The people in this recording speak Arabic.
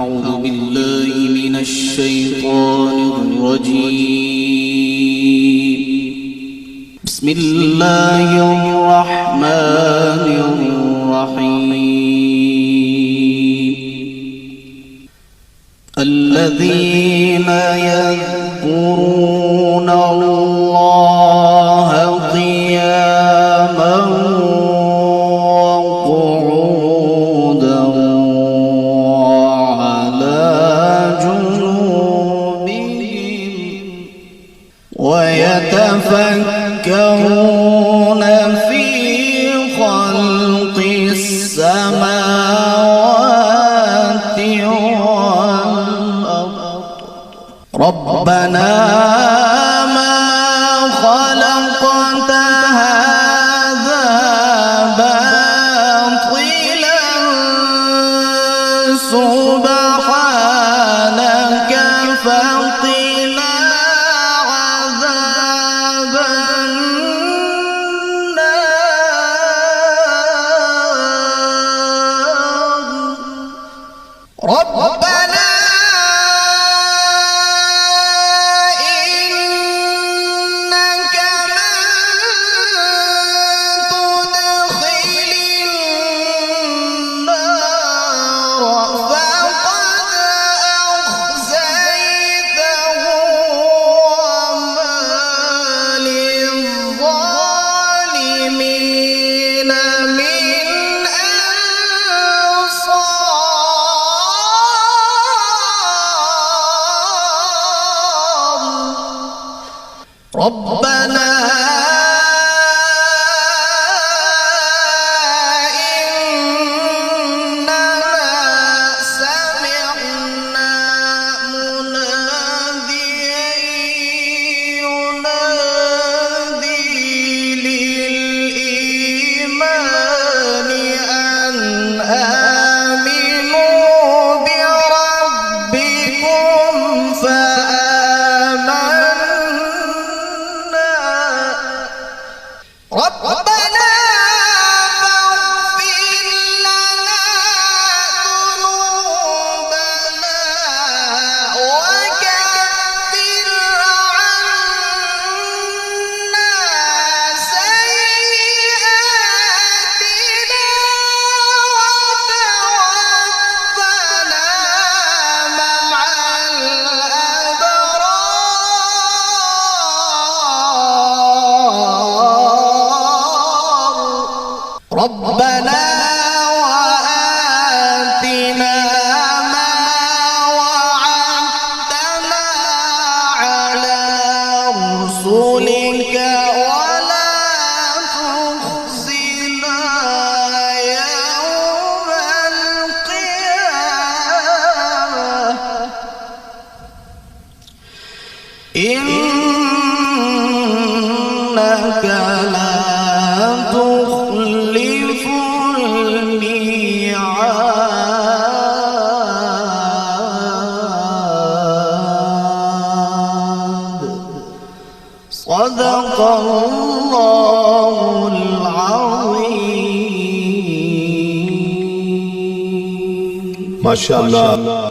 أعوذ بالله من الشيطان الرجيم. بسم الله الرحمن الرحيم. الذين يذكرون الله قياما وقعودا وعلى جنوبهم ويتفكرون في خلق السماوات والأرض ربنا ما خلقت هذا باطلا سبحانك فقنا عذاب النار. ربنا ربنا إننا سمعنا مناديا ينادي للإيمان أن آمنوا بربكم ربنا فاغفر لنا ذنوبنا وكفر عنا سيئاتنا وتوفنا مع الأبرار. ربنا وآتنا ما وعدتنا على رسلك ولا تخزنا يوم القيامة إنك لا تخلف الميعاد. صدق الله العظيم. ما شاء الله.